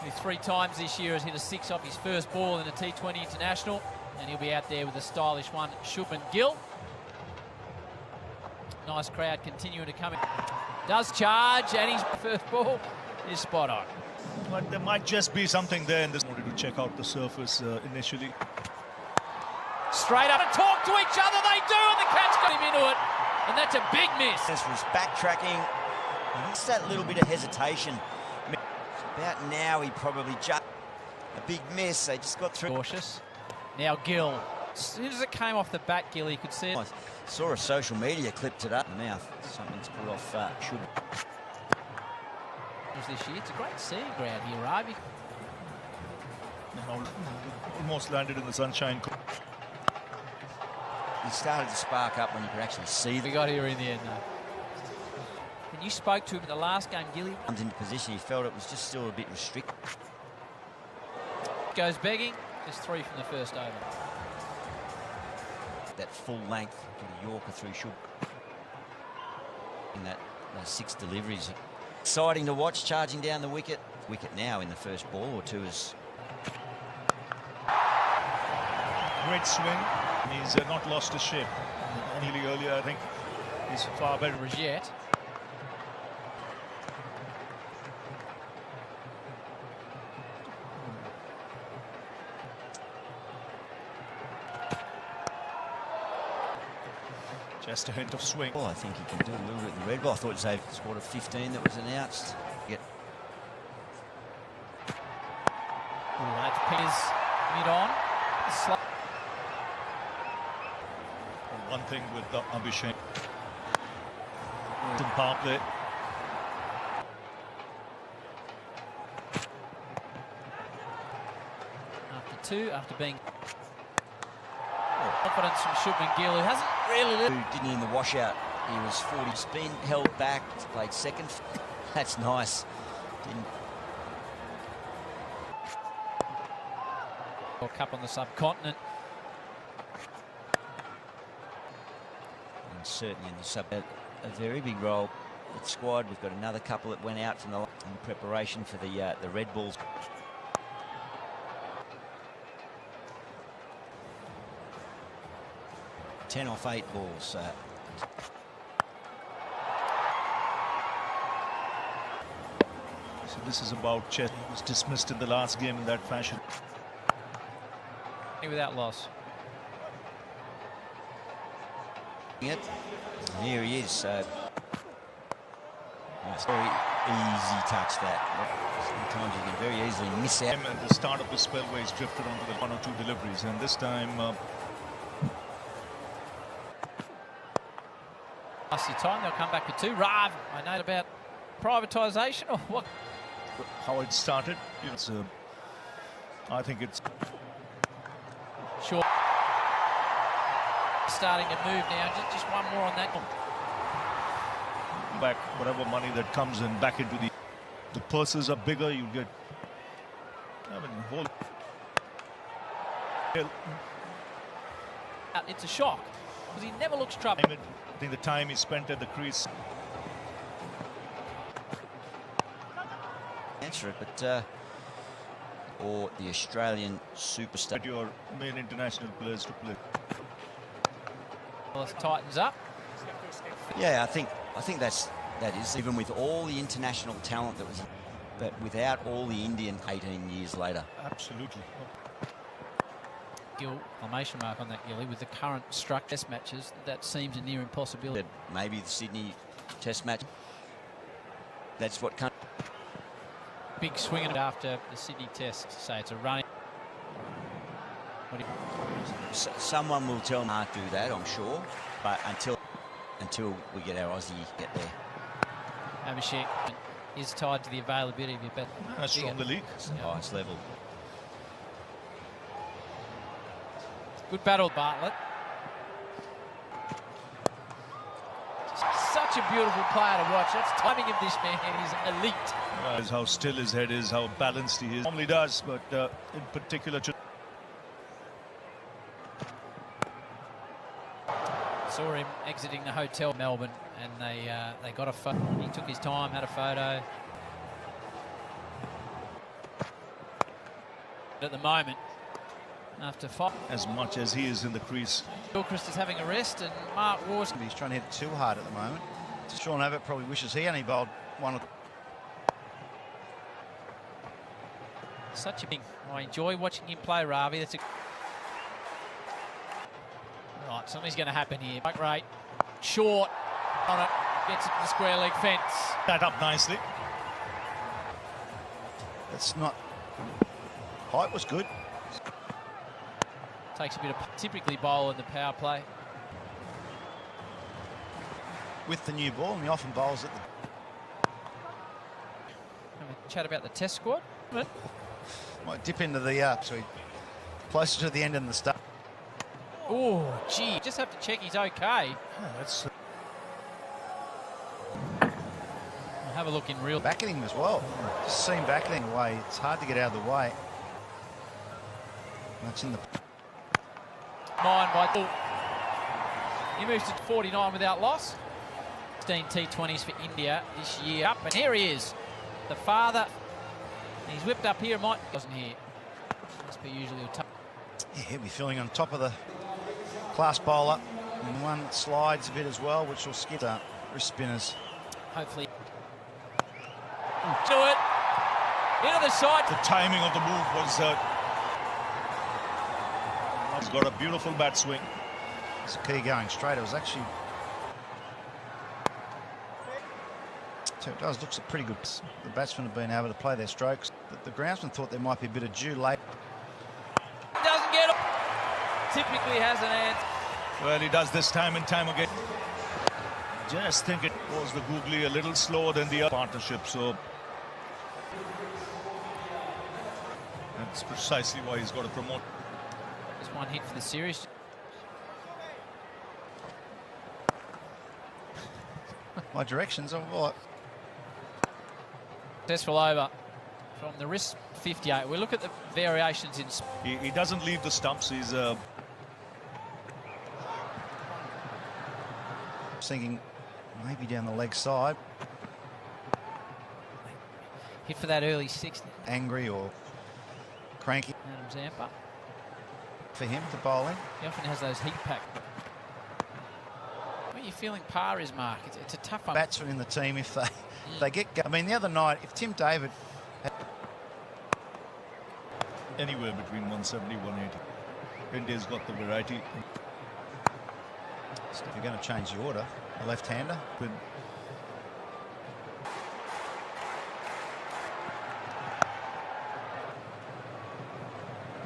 who 3 times this year has hit a 6 off his first ball in a T20 international, and he'll be out there with a stylish one, Shubman Gill. Nice crowd continuing to come in. Does charge, and his first ball is spot on. But there might just be something there in this. Wanted to check out the surface initially. Straight up and talk to each other, they do, and the catch got him into it, and that's a big miss. This was backtracking, just that little bit of hesitation. About now, he probably just a big miss. They just got through. Cautious. Now Gill. As soon as it came off the back, Gill, you could see it. I saw a social media clipped it up in the mouth. Something's put off Shub. This year, it's a great seeing ground here, Ravi. Almost landed in the sunshine. He started to spark up when you could actually see. We got here in the end, though. When you spoke to him in the last game, Gilly Comes into position, he felt it was just still a bit restricted. Goes begging, just 3 from the first over. That full length to the Yorker through Shub. In that 6 deliveries. Exciting to watch, charging down the wicket. Wicket now in the first ball or two is. Great swing. He's not lost his shape. Nearly earlier, I think he's far better as yet. Just a hint of swing. Well, I think he can do a little bit in the red ball. I thought it was a squad of 15 that was announced. That pins mid-on. One thing with Abhishek. In power play. After 2, after being confidence from Shubman Gill, who hasn't really didn't in the washout. He was 40 spin, held back, played second. That's nice. Didn't. World Cup on the subcontinent. And certainly in the sub, a very big role at squad. We've got another couple that went out from the in preparation for the Red Bulls. Ten off 8 balls. So this is about Chet. He was dismissed in the last game in that fashion. Without loss. Yep. Here he is. Nice. Very easy touch that. Sometimes you can very easily miss out. At the start of the spell where he's drifted onto the 1 or 2 deliveries, and this time. Last time they'll come back with 2. Rav, I know about privatisation or what? How it started. It's, I think it's. Sure. Starting to move now. Just one more on that one. Back whatever money that comes in back into the purses are bigger. You get. I mean, whole. It's a shock because he never looks troubled. I think the time he spent at the crease. Answer it, but. Or the Australian superstar. But your main international players to play. Well, it tightens up. Yeah, I think that is even with all the international talent that was, but without all the Indian 18 years later. Absolutely. Gill, exclamation mark on that, Gilly, with the current structure test matches, that seems a near impossibility. But maybe the Sydney Test match. That's what comes. Big swing after the Sydney Test, so it's a running. Someone will tell me not to do that, I'm sure, but until we get our Aussie get there. Abhishek is tied to the availability of your bet. That's from the league. It's the highest level. Good battle, Bartlett. Such a beautiful player to watch. That's timing of this man. He's elite. How still his head is, how balanced he is. Normally does, but in particular. Saw him exiting the hotel in Melbourne, and they got a photo. He took his time, had a photo. at the moment. After 5. As much as he is in the crease. Gilchrist is having a rest, and Mark Wars. He's trying to hit it too hard at the moment. Sean Abbott probably wishes he only bowled one or... Such a big. I enjoy watching him play, Ravi. That's a... Right, something's going to happen here. Strike rate, short on it, gets it to the square leg fence. That up nicely. That's not... Height was good. Takes a bit of typically bowl in the power play. With the new ball, and he often bowls at the... Have a chat about the test squad. But Might dip into the so he closer to the end than the start. oh, gee, just have to check he's okay. Oh, that's We'll have a look in real. Back at him as well. Just see him back at him away. It's hard to get out of the way. That's in the... Mine by he moves to 49 without loss. 16 T20s for India this year. Up, and here he is, the father. He's whipped up here. Mike wasn't here. Must be usually a tough. Yeah, he'll be feeling on top of the class bowler. And one slides a bit as well, which will skip the wrist spinners. Hopefully. Do it. Into the side. the timing of the move was. He's got a beautiful bat swing. It's a key going straight. It was actually... So it does, looks pretty good. The batsmen have been able to play their strokes. The groundsman thought there might be a bit of dew late. Doesn't get it. Typically has an answer. Well, he does this time and time again. Just think it was the googly a little slower than the other partnership, so that's precisely why he's got to promote. Just one hit for the series. My directions are what? Successful over from the wrist 58. We look at the variations in. He doesn't leave the stumps. He's Thinking maybe down the leg side. Hit for that early 60. Angry or cranky Adam Zampa. for him to bowl in. He often has those heat pack. What are you feeling par is, Mark? It's a tough one. Batsmen in the team, if they get... I mean, the other night, if Tim David... anywhere between 170 180. India's got the variety. If you're going to change the order, a left-hander. With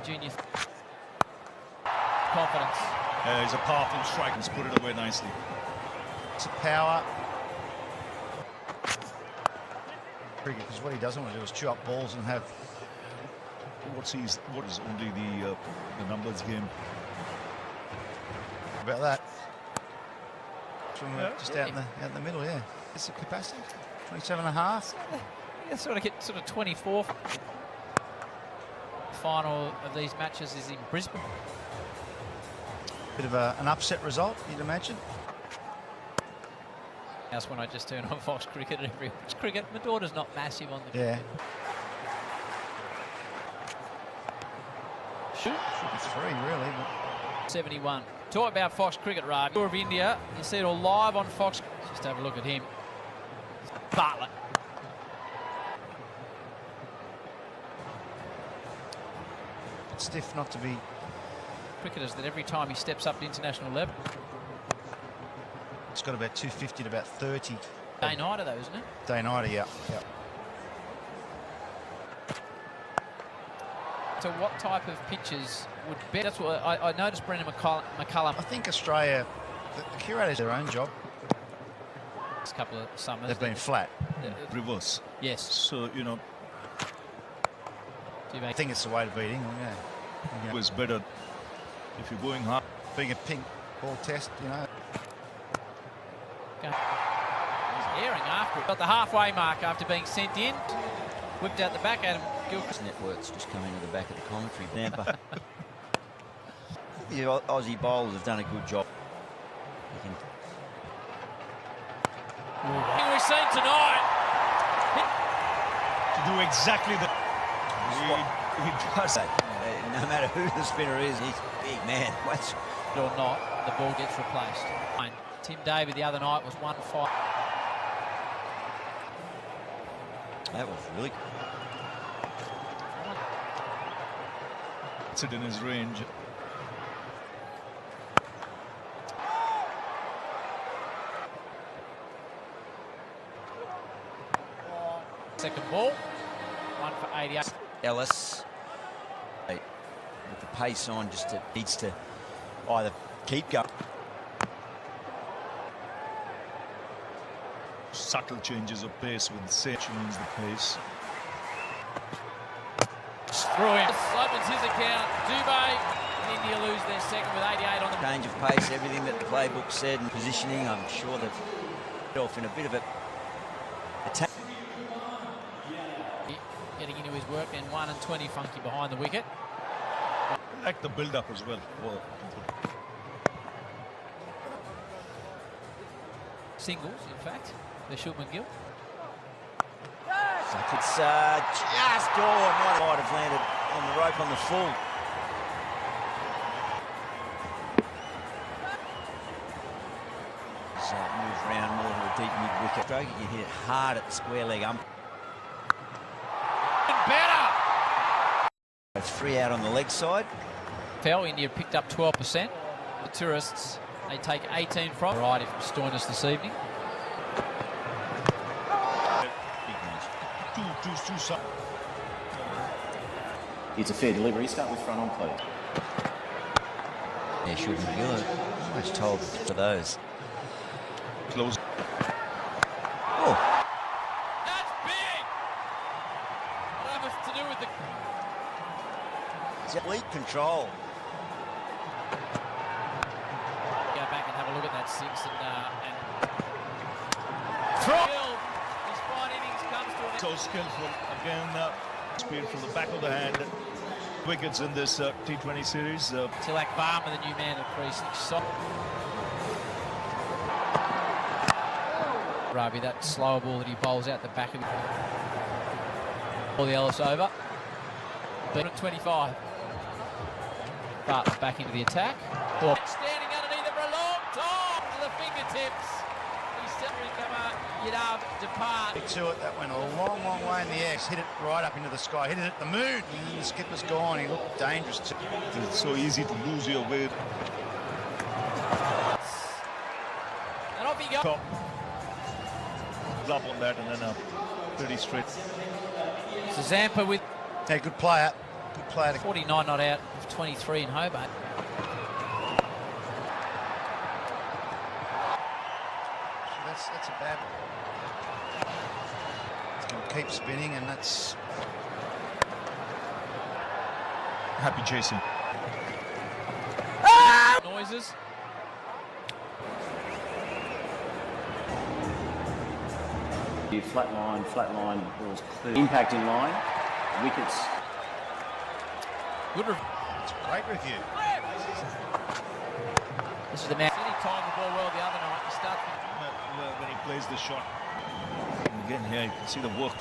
Junior. Confidence. he's a powerful strike. He's put it away nicely. It's a power. Because what he doesn't want to do is chew up balls and have... What is only the numbers game? About that. From just out in the middle, yeah. It's the capacity. 27 and a half. Yeah, sort of 24. Final of these matches is in Brisbane. Bit of an upset result, you'd imagine. That's when I just turn on Fox Cricket and every cricket. My daughter's not massive on the... Yeah. Shoot. Should be three, really. But 71. Talk about Fox Cricket, Ravi. Tour of India. You see it all live on Fox. Just have a look at him. Bartlett. it's stiff not to be... Cricketers that every time he steps up to international level. It's got about 250 to about 30. Day-nighter though, isn't it? Day-nighter, yeah. So what type of pitches would be? That's what I noticed. Brendan McCullum. I think Australia, the curators do their own job. This couple of summers. They've been flat. Reverse. Yes. So, you know, Do you I make think it's the way to beat England, yeah. it was better if you're going hard. Being a pink ball test, you know. He's airing after it. Got the halfway mark after being sent in. Whipped out the back at him. Gilchrist. Networks just coming to the back of the commentary. Nampa. The Aussie bowlers have done a good job. We've seen tonight. To do exactly the... He does. No matter who the spinner is, he's a big man. What's Or not, the ball gets replaced. Tim Davey the other night was 1-5. that was really It's it in his range. Second ball, 1 for 88. Ellis. With the pace on, just needs to either keep going. Subtle changes of pace with Sage change the pace. Through him. Opens his account. Dubé. India lose their second with 88 on the Change of pace, everything that the playbook said, and positioning. I'm sure that off in a bit of a attack. getting into his work, and 1 and 20 Funky behind the wicket. I like the build-up as well. Singles, in fact, the Shulman Gill. It's just might have landed on the rope on the full. So move round more to a deep mid-wicket. Stroke, you hit it hard at the square leg ump. Better! 3 out on the leg side. Fell, India picked up 12%. The tourists, they take 18 from. Variety from Stoinis this evening. Two. It's a fair delivery. Start with front on, please. Yeah, shouldn't be good. I was told for those. Close. Oh. That's big! What has to do with the... Complete control. Go back and have a look at that 6 and throw. His fine innings comes to an end. So skillful. Again, speed from the back of the hand. Wickets in this T20 series. Tilak Varma, the new man at crease. Ravi, that slower ball that he bowls out the back of it. All the Ellis over. But at 25. But back into the attack. Oh. Standing underneath it for a long time to the fingertips. He's centering cover. Yadav depart. To it, that went a long, long way in the air. Hit it right up into the sky. Hit it at the moon. The skipper's gone. He looked dangerous too. It's so easy to lose your way. And off he goes. Top. Up on that and then pretty straight. So Zampa with Hey, good player. Good player. 49 not out of 23 in Hobart. That's a bad. It's going to keep spinning, and that's Happy chasing. Noises. Flat line, balls clear. Impact in line, wickets. Good it's a great review. This is the man. He timed the ball well the other night. He starts When he plays the shot. Again here, you can see the work.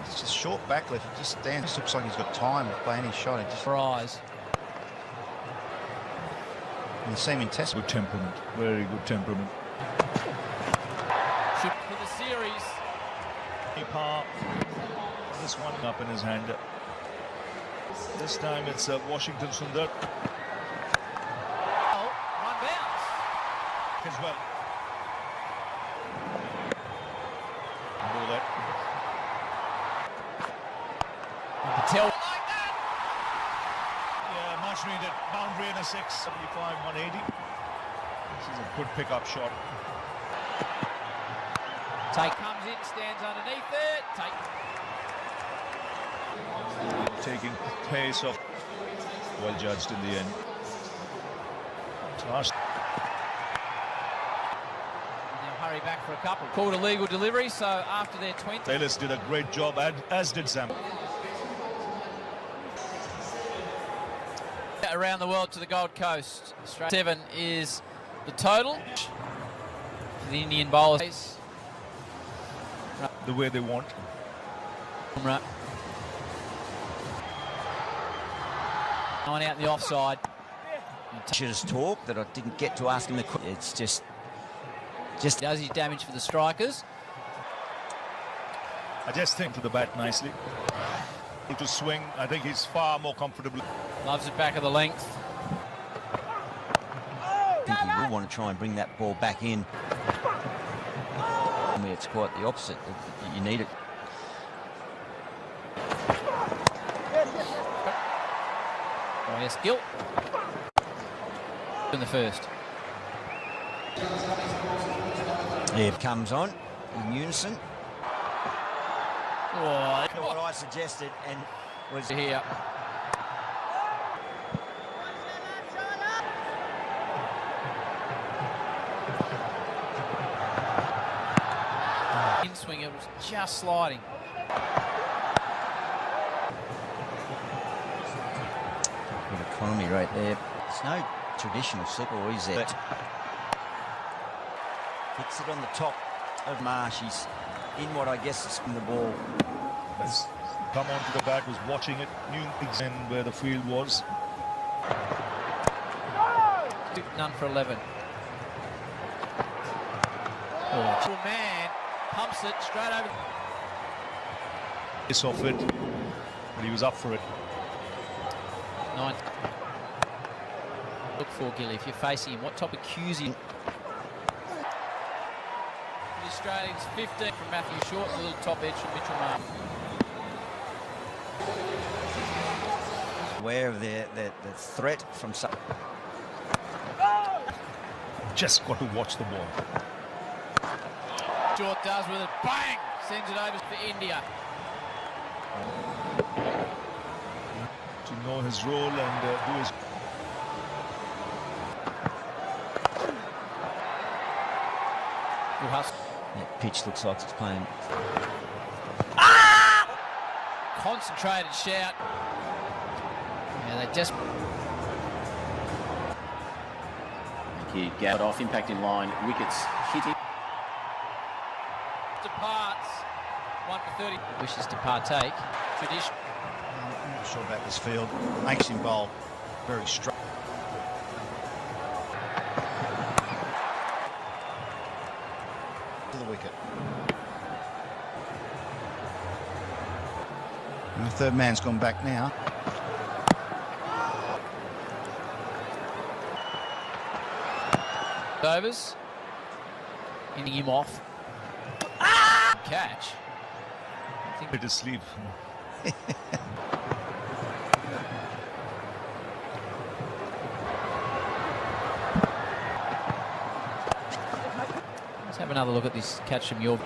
It's just short backlift. It just stands. It looks like he's got time to play any shot. It just for eyes. you see him in test. Good temperament. Very good temperament. Should for the series. Par. This one up in his hand. This time it's Washington Sundar. Oh, one bounce. As well. Know that. Patel. Like Yeah, much needed. Boundary and a 6. 75, 180. This is a good pickup shot. Take comes in, stands underneath it. Taking pace off. Well judged in the end. Now hurry back for a couple. Called a legal delivery, so after their 20. Taylor's did a great job, as did Sam. Around the world to the Gold Coast. 7 is the total for the Indian bowlers. The way they want. Going out in the offside. Should have talked that I didn't get to ask him the question. It's just Does his damage for the strikers. I just think to the bat nicely. To swing, I think he's far more comfortable. Loves it back of the length. I think he will want to try and bring that ball back in. I mean, it's quite the opposite. You need it. Oh yes, Gill. In the first. Yeah, it comes on in unison. Oh, What I suggested and was here. In swing, it was just sliding. good economy right there. It's no traditional slipper, or is it? Hits it on the top of Marsh. He's in what I guess is from the ball. Has come onto the bat, was watching it, knew exactly where the field was. None for 11. Oh, man pumps it straight over. Miss off it, but he was up for it. 9. Look for Gilly if you're facing him. What type of cues he? The Australians 15 from Matthew Short, and a little top edge from Mitchell Martin. Aware of the threat from some. Just got to watch the ball. Short does with it. Bang! Sends it over for India. To know his role and do his. Good hustle. That pitch looks like it's playing. Concentrated shout. Yeah, they just. He got off, impact in line, wickets hitting. Departs. 1 for 30. Wishes to partake. Tradition. I'm not sure about this field. Makes him bowl very straight. To the wicket. And the third man's gone back now. Overs. Ending him off. Catch. Bit of sleep. Let's have another look at this catch from York.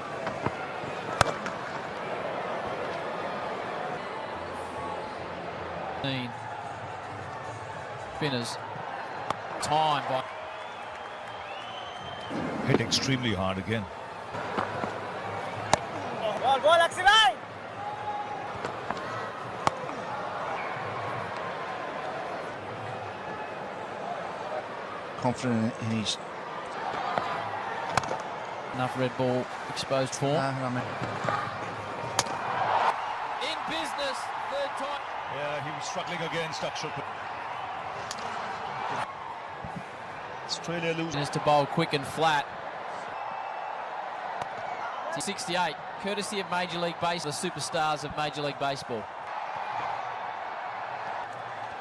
Spinners. Time by. Hit extremely hard again. Confident in his. Enough red ball exposed form. I mean, In business, third time. Yeah, he was struggling against Akshar. Australia losing. Is to bowl quick and flat. 68, courtesy of Major League Baseball, the superstars of Major League Baseball.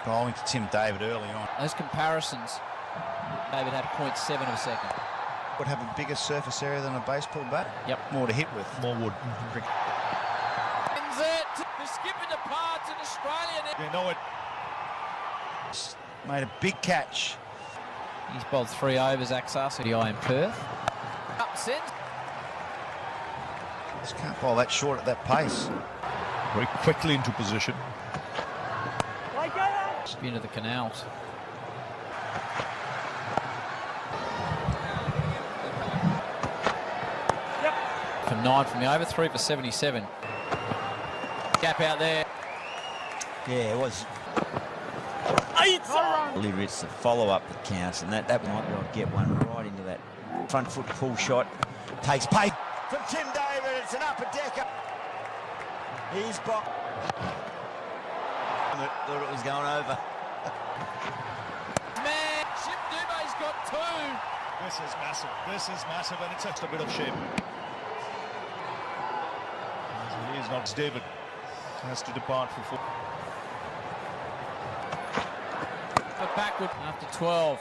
bowling to Tim David early on. Those comparisons, David had 0.7 of a second. Would have a bigger surface area than a baseball bat. Yep. More to hit with. More wood. Wins it. The skipper departs in Australia now. You know it. Made a big catch. He's bowled 3 overs, Axar, the eye in Perth. Up send. Just can't bowl that short at that pace. Very quickly into position. Spin to the canals. For 9 from the over, 3 for 77. Gap out there. Yeah, it was. Delivery, it's the follow-up that counts, and that might be able to get one right into that front foot pull shot. Takes pace from Tim David. It's an upper decker. He's blocked. Thought it was going over. Man, Ship Dube's got two. This is massive. This is massive, and it's just a bit of shame. He's not David. Has to depart for 4. But backward after 12.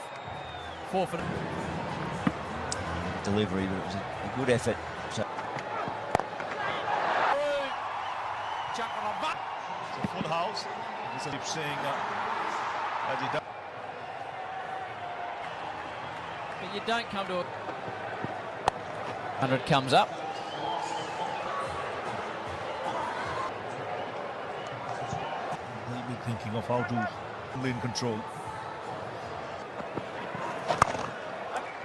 4 for Delivery, but it was a good effort. So chuck on a butt. It's a full house. He keeps saying as he does. But you don't come to a 100 comes up. He'll be thinking of how to win control.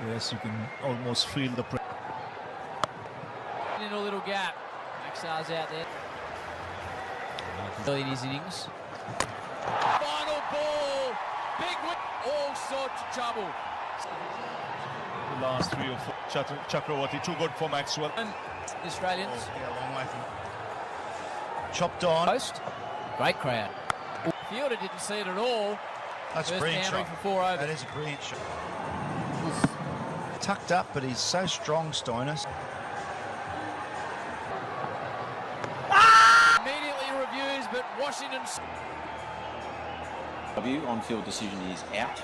Yes, you can almost feel the pressure. In a little gap. Maxar's out there. Early in his innings. Final ball. Big win. All sorts of trouble. The last 3 or 4. Chakravarti, too good for Maxwell. And the Australians. Yeah, a long way from. Chopped on. Post. Great crowd. Fielder didn't see it at all. That's a First brilliant boundary shot. for 4 over. That is a brilliant shot. Tucked up, but he's so strong, Stoinis. Immediately reviews, but Washington. W on-field decision is out.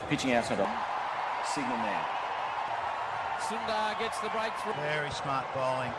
Pitching outside of signal now. Sundar gets the breakthrough. Very smart bowling.